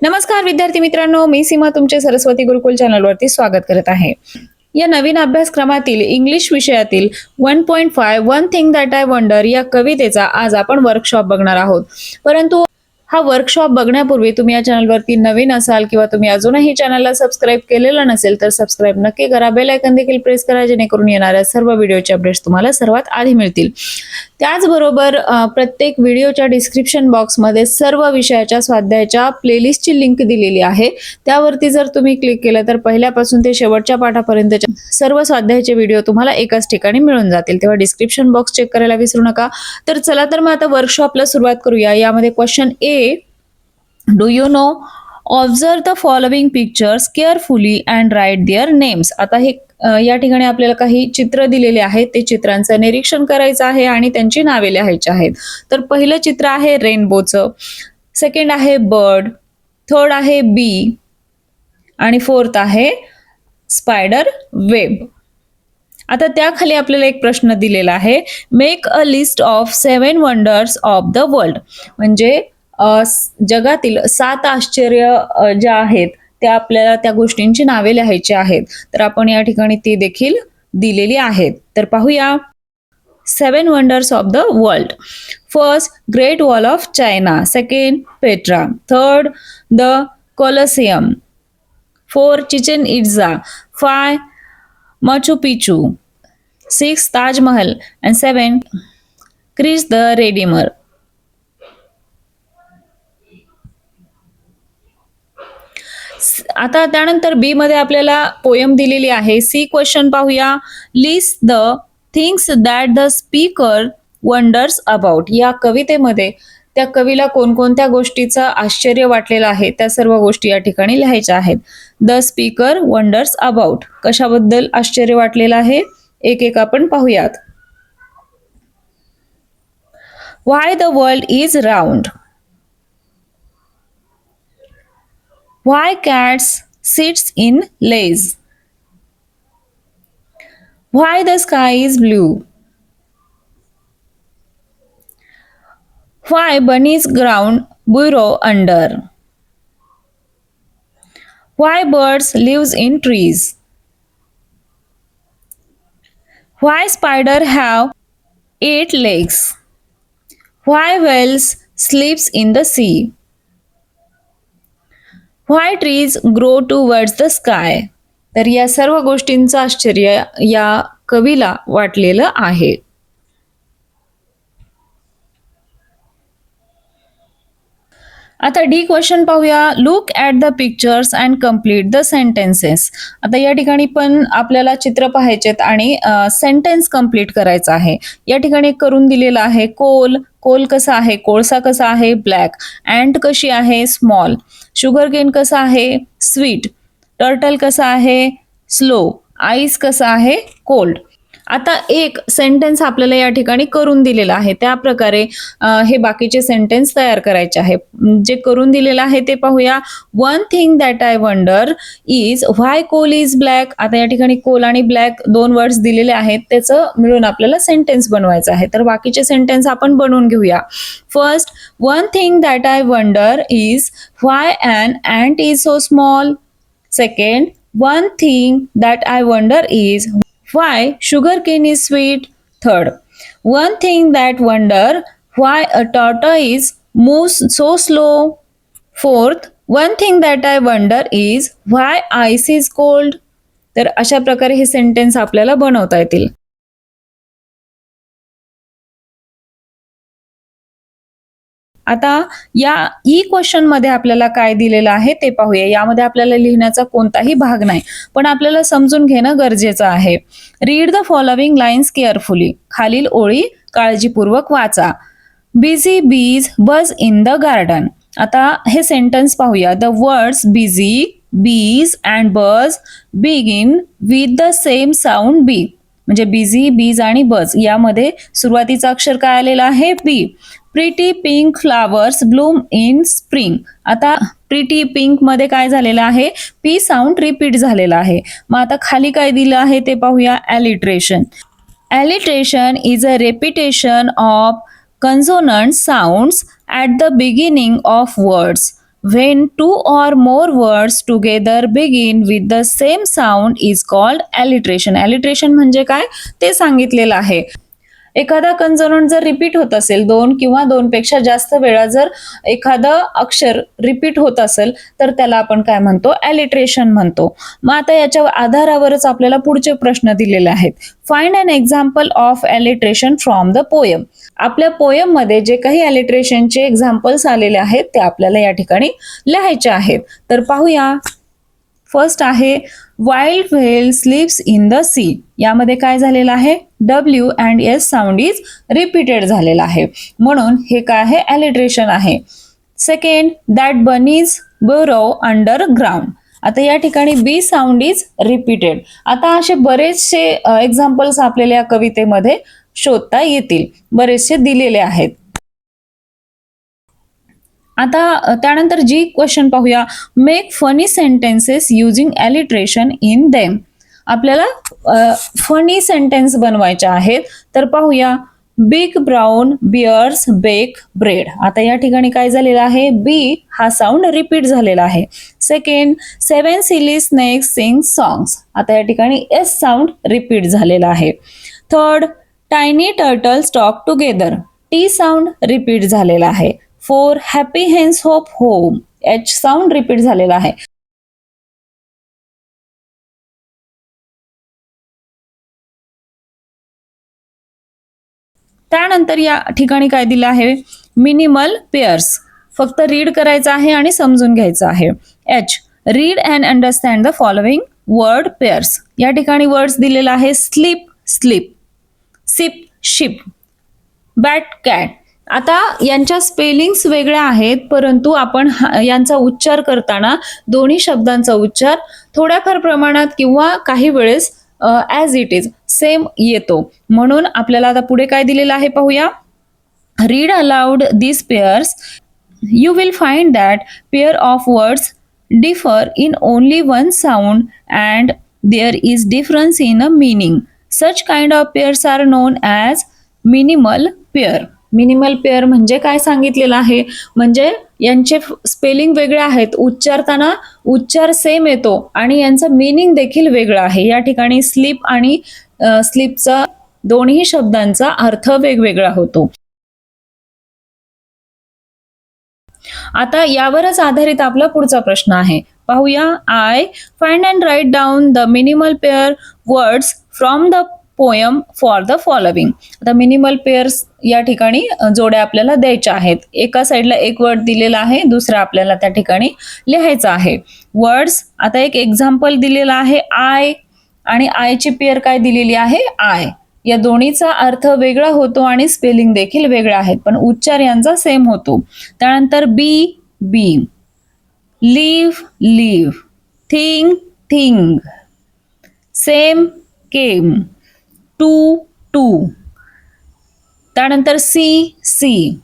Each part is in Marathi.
नमस्कार विद्यार्थी मित्रांनो, मी सीमा तुमचे सरस्वती गुरुकुल चॅनलवरती स्वागत करत आहे. या नवीन अभ्यासक्रमातील इंग्लिश विषयातील 1.5 one thing that I wonder या कवितेचा आज आपण वर्कशॉप बघणार आहोत. परंतु हा वर्कशॉप बघण्यापूर्वी तुम्ही या चॅनलवरती नवीन असाल किंवा तुम्ही अजूनही चॅनलला सबस्क्राईब केलेलं नसेल तर सबस्क्राईब नक्की करा. बेल आयकॉन देखील प्रेस करा जेणेकरून येणाऱ्या सर्व व्हिडिओचे अपडेट्स तुम्हाला सर्वात आधी मिळतील. त्याचबरोबर प्रत्येक व्हिडिओच्या डिस्क्रिप्शन बॉक्समध्ये सर्व विषयाच्या स्वाध्यायाच्या प्लेलिस्टची लिंक दिलेली आहे. त्यावरती जर तुम्ही क्लिक केलं तर पहिल्यापासून ते शेवटच्या पाठापर्यंतचे सर्व स्वाध्यायाचे व्हिडिओ तुम्हाला एकाच ठिकाणी मिळून जातील. तेव्हा डिस्क्रिप्शन बॉक्स चेक करायला विसरू नका. तर चला तर मग आता वर्कशॉपला सुरुवात करूया. यामध्ये question A, do you know, observe the following pictures carefully and write their names. आता हे या ठिकाणी आपल्याला काही चित्र दिलेले आहेत, ते चित्रांचं निरीक्षण करायचं आहे आणि त्यांची नावे लिहायची आहेत. तर पहिलं चित्र आहे रेनबोचं, सेकंड आहे बर्ड, थर्ड आहे बी आणि फोर्थ आहे स्पायडर वेब. आता त्याखाली आपल्याला एक प्रश्न दिलेला आहे, make a list of 7 wonders of the world. म्हणजे जगातील 7 आश्चर्य ज्या आहेत त्या आपल्याला त्या गोष्टींची नावे लिहायची आहेत. तर आपण या ठिकाणी ती देखील दिलेली आहेत. तर पाहूया. 7 wonders of the world. First, great wall of China. Second, Petra. Third, the Colosseum. 4, Chichen Itza. 5, Machu Picchu. 6, Taj Mahal. And 7, Christ the Redeemer. आता त्यानंतर बी मध्ये आपल्याला पोयम दिलेली आहे. सी क्वेश्चन पाहूया. List the things that the speaker wonders about. या कवितेमध्ये त्या कवीला कोणकोणत्या गोष्टीचं आश्चर्य वाटलेलं आहे त्या सर्व गोष्टी या ठिकाणी लिहायच्या आहेत. द स्पीकर वंडर्स अबाउट, कशाबद्दल आश्चर्य वाटलेलं आहे एक एक आपण पाहूयात. Why the world is round. Why cats sits in lays. Why the sky is blue. Why bunnies ground burrow under. Why birds lives in trees. Why spider have 8 legs. Why whales sleeps in the sea. Why trees grow towards the sky. तर या सर्व गोष्टींचं आश्चर्य या कवीला वाटलेलं आहे. आता डी क्वेश्चन पाहूया. Look at the pictures and complete the sentences. आता या ठिकाणी पण आपल्याला चित्र पाहायचेत आणि सेंटेन्स कम्प्लीट करायचं आहे. या ठिकाणी करून दिलेलं आहे. कोल, कोल कसा आहे, कोळसा कसा आहे, ब्लॅक. अँट कशी आहे, स्मॉल. शुगर केन कसा आहे, स्वीट. टर्टल कसा आहे, स्लो. आईस कसा आहे, कोल्ड. आता एक सेंटेन्स आपल्याला या ठिकाणी करून दिलेला आहे. त्या प्रकारे हे बाकीचे सेंटेन्स तयार करायचे आहे. जे करून दिलेलं आहे ते पाहूया. One thing that I wonder is why coal is black. आता या ठिकाणी कोल आणि ब्लॅक 2 वर्ड्स दिलेले आहेत, त्याचं मिळून आपल्याला सेंटेन्स बनवायचं आहे. तर बाकीचे सेंटेन्स आपण बनवून घेऊया. First, one thing that I wonder is why an ant is so small. Second, one thing that I wonder is why sugarcane is sweet. Third, one thing that wonder why a tortoise moves so slow. Fourth, one thing that I wonder is why ice is cold. तर अशा प्रकारे हे सेंटेन्स आपल्याला बनवता येतील. आता या ई क्वेश्चन मध्ये आपल्याला काय दिलेलं आहे ते पाहूया. यामध्ये आपल्याला लिहिण्याचा कोणताही भाग नाही, पण आपल्याला समजून घेणं गरजेचं आहे. Read the following lines carefully. खालील ओळी काळजीपूर्वक वाचा. बिझी बीज बज इन द गार्डन. आता हे सेंटेन्स पाहूया. The words busy, bees and buzz begin with the same sound B. म्हणजे बिझी, बीज आणि बज यामध्ये सुरुवातीचा अक्षर काय आलेला आहे, B. Pretty pink flowers bloom in spring. आता प्रिटी पिंक मध्ये काय झालेलं आहे, पी साऊंड रिपीट झालेला आहे. मग आता खाली काय दिलं आहे ते पाहूया. Alliteration. Alliteration is a repetition of consonant sounds at the beginning of words. When two or more words together begin with the same sound is called alliteration. Alliteration म्हणजे काय ते सांगितलेलं आहे. एखादा कन्सोनंट जर रिपीट होत असेल, दोन किंवा दोनपेक्षा जास्त वेळा जर एखादं अक्षर रिपीट होत असेल तर त्याला आपण काय म्हणतो, ॲलिट्रेशन म्हणतो. मग आता याच्या आधारावरच आपल्याला पुढचे प्रश्न दिलेले आहेत. Find an example of alliteration from the poem. आपल्या पोयम मध्ये जे काही ॲलिट्रेशनचे एक्झाम्पल्स आलेले आहेत ते आपल्याला या ठिकाणी लिहायचे आहेत. तर पाहूया. फर्स्ट आहे wild whale sleeps in the sea. यामध्ये काय झालेलं आहे, W and S sound is repeated झालेला आहे, म्हणून हे काय आहे, ॲलिट्रेशन आहे. Second, that bunnies burrow underground. आता या ठिकाणी बी साऊंड इज रिपीटेड. आता असे बरेचसे एक्झाम्पल्स आपल्याला या कवितेमध्ये शोधता येतील, बरेचसे दिलेले आहेत. आता त्यानंतर जी क्वेश्चन पाहूया. Make funny sentences using alliteration in them. आपल्याला फनी सेंटेन्स बनवायचे आहेत. तर पाहूया. Big brown bears bake bread. आता या ठिकाणी काय झालेलं आहे, बी हा साऊंड रिपीट झालेला आहे. Second, 7 silly snakes sing songs. आता या ठिकाणी एस साऊंड रिपीट झालेला आहे. Third, tiny turtles talk together. T sound repeat झालेला आहे. 4, happy hens hope home. H sound repeat झालेला आहे. त्यानंतर या ठिकाणी काय दिलं आहे, मिनिमल पेअर्स. फक्त रीड करायचं आहे आणि समजून घ्यायचं आहे. H, read and understand the following word pairs. या ठिकाणी वर्ड्स दिलेला आहे. Sleep sleep, sip ship, bat cat. आता यांच्या स्पेलिंग्स वेगळ्या आहेत, परंतु आपण यांचा उच्चार करताना दोन्ही शब्दांचा उच्चार थोड्याफार प्रमाणात किंवा काही वेळेस ॲज इट इज सेम येतो. म्हणून आपल्याला आता पुढे काय दिलेलं आहे पाहूया. Read aloud this pairs. You will find that pair of words differ in only one sound and there is difference in a meaning. Such kind of pairs are known as minimal pair. Minimal pair म्हणजे काय सांगितलेलं आहे, म्हणजे यांचे स्पेलिंग वेगळे आहेत, उच्चारताना उच्चार सेम येतो आणि यांचं मीनिंग देखील वेगळं आहे. या ठिकाणी स्लीप आणि स्लीपचा दोन्ही शब्दांचा अर्थ वेगवेगळा होतो. आता यावरच आधारित आपला पुढचा प्रश्न आहे. पाहूया. I find and write down the minimal pair words from the poem for the following. आता मिनिमल पेअर्स या ठिकाणी जोड्या आपल्याला द्यायच्या आहेत. एका साईडला एक वर्ड दिलेला आहे, दुसरा आपल्याला त्या ठिकाणी लिहायचा आहे. वर्ड्स, आता एक एक्झाम्पल दिलेला आहे आय, आणि आयची पेअर काय दिलेली आहे, आय. या दोन्हीचा अर्थ वेगळा होतो आणि स्पेलिंग देखील वेगळा आहेत, पण उच्चार यांचा सेम होतो. त्यानंतर be bee, live live, thing thing, same came, to two. त्यानंतर सी सी.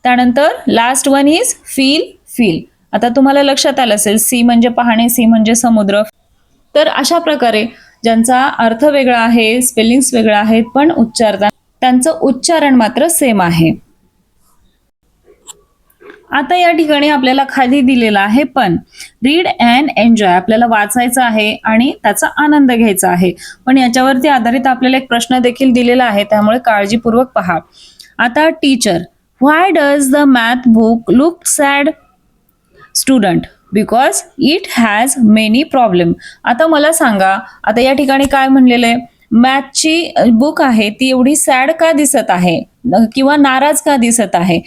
त्यानंतर last one is feel feel. आता तुम्हाला लक्षात आलं असेल, सी म्हणजे पाहणे, सी म्हणजे समुद्र. तर अशा प्रकारे ज्यांचा अर्थ वेगळा आहे, स्पेलिंग्स वेगळा आहेत, पण त्यांचं उच्चारण मात्र सेम आहे. आता या ठिकाणी आपल्याला खाली दिलेला आहे पण. Read and enjoy. आपल्याला वाचायचं आहे आणि त्याचा आनंद घ्यायचा आहे, पण याच्यावरती आधारित आपल्याला एक प्रश्न देखील दिलेला आहे, त्यामुळे काळजीपूर्वक पहा. आता teacher, why does the math book look sad? Student, because it has many problem. आता मला सांगा, आता या ठिकाणी काय म्हणलेलं आहे, मॅथची बुक आहे ती एवढी सॅड का दिसत आहे किंवा नाराज का दिसत आहे?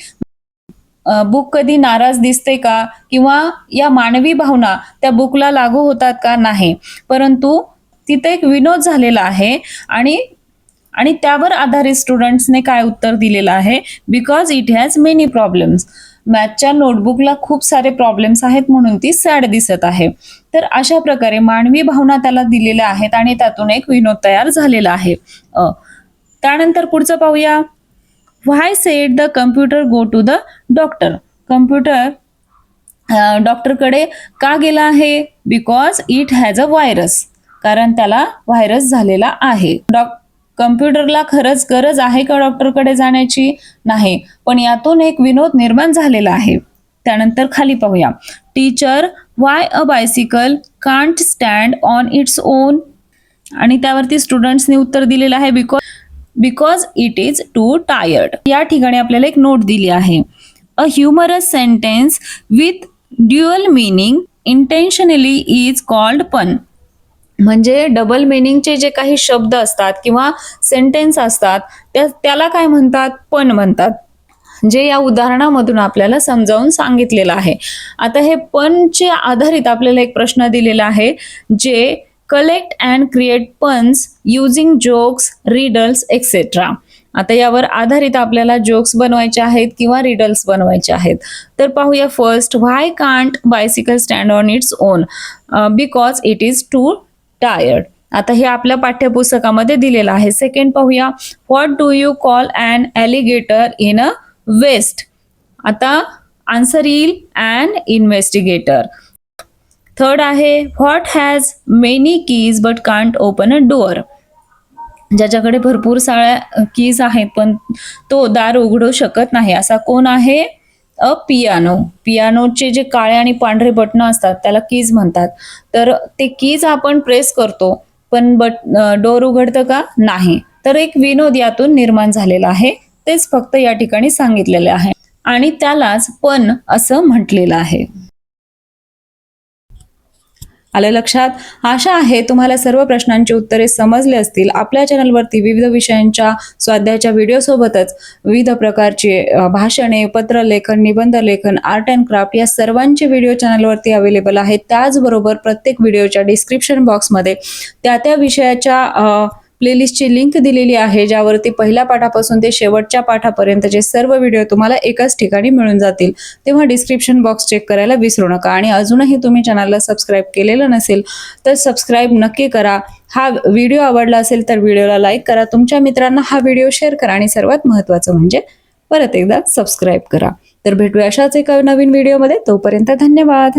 बुक कधी नाराज दिसते का, किंवा या मानवी भावना त्या बुकला लागू होतात का? नाही. परंतु तिथे एक विनोद झालेला आहे आणि त्यावर आधारित स्टुडंट्सने काय उत्तर दिलेलं आहे, because it has many problems. मॅथच्या नोटबुकला खूप सारे प्रॉब्लेम्स आहेत म्हणून ती सॅड दिसत आहे. तर अशा प्रकारे मानवी भावना त्याला दिलेल्या आहेत आणि त्यातून एक विनोद तयार झालेला आहे. त्यानंतर पुढचं पाहूया. Why said the computer go to the doctor? Computer डॉक्टरकडे का गेला आहे? Because it has a virus. कारण त्याला व्हायरस झालेला आहे. कम्प्युटरला खरंच गरज आहे का डॉक्टरकडे जाण्याची? नाही, पण यातून एक विनोद निर्माण झालेला आहे. त्यानंतर खाली पाहूया. Teacher, why a bicycle can't stand on its own. आणि त्यावरती स्टुडंट्सनी उत्तर दिलेलं आहे because it is two tired. या ठिकाणी आपल्याला एक नोट दिली आहे. A humorous sentence with dual meaning intentionally is called pun. म्हणजे डबल मिनिंगचे जे काही शब्द असतात किंवा सेंटेन्स असतात त्याला काय म्हणतात? पण म्हणतात, जे या उदाहरणामधून आपल्याला समजावून सांगितलेलं आहे. आता हे पनचे आधारित आपल्याला एक प्रश्न दिलेला आहे, जे collect and create puns using jokes, riddles etcetera. आता यावर आधारित आपल्याला जोक्स बनवायचे आहेत किंवा रिडल्स बनवायचे आहेत. तर पाहूया first, why can't bicycle stand on its own? Because it is two tired. आता हे आपल्या पाठ्यपुस्तकामध्ये दिलेलं आहे. सेकंड पाहूया, what do you call an alligator in a vest? आता आन्सर येईल अन इन्व्हेस्टिगेटर. थर्ड आहे, what has many keys but can't open a door? ज्याच्याकडे भरपूर साऱ्या कीज आहेत पण तो दार उघडू शकत नाही, असा कोण आहे? अ पियानो. पियानोचे जे काळे आणि पांढरे बटणं असतात त्याला कीज म्हणतात. तर ते कीज आपण प्रेस करतो पण डोर उघडतं का? नाही. तर एक विनोद यातून निर्माण झालेला आहे, तेच फक्त या ठिकाणी सांगितलेले आहे आणि त्यालाच पण असं म्हटलेलं आहे. आलं लक्षात? आशा आहे तुम्हाला सर्व प्रश्नांची उत्तरे समजले असतील. आपल्या चॅनलवरती विविध विषयांच्या स्वाध्यायाच्या व्हिडिओसोबतच विविध प्रकारचे भाषणे, पत्रलेखन, निबंधलेखन, आर्ट अँड क्राफ्ट या सर्वांचे व्हिडिओ चॅनलवरती अवेलेबल आहेत. त्याचबरोबर प्रत्येक व्हिडिओच्या डिस्क्रिप्शन बॉक्समध्ये त्या विषयाच्या प्लेलिस्टची लिंक दिलेली आहे, ज्यावरती पहिल्या पाठापासून ते शेवटच्या पाठापर्यंतचे सर्व व्हिडिओ तुम्हाला एकाच ठिकाणी मिळून जातील. तेव्हा डिस्क्रिप्शन बॉक्स चेक करायला विसरू नका. आणि अजूनही तुम्ही चॅनलला सबस्क्राईब केलेलं नसेल तर सबस्क्राईब नक्की करा. हा व्हिडिओ आवडला असेल तर व्हिडिओला लाईक करा, तुमच्या मित्रांना हा व्हिडिओ शेअर करा आणि सर्वात महत्त्वाचं म्हणजे परत एकदा सबस्क्राईब करा. तर भेटूया अशाच एका नवीन व्हिडिओमध्ये. तोपर्यंत धन्यवाद.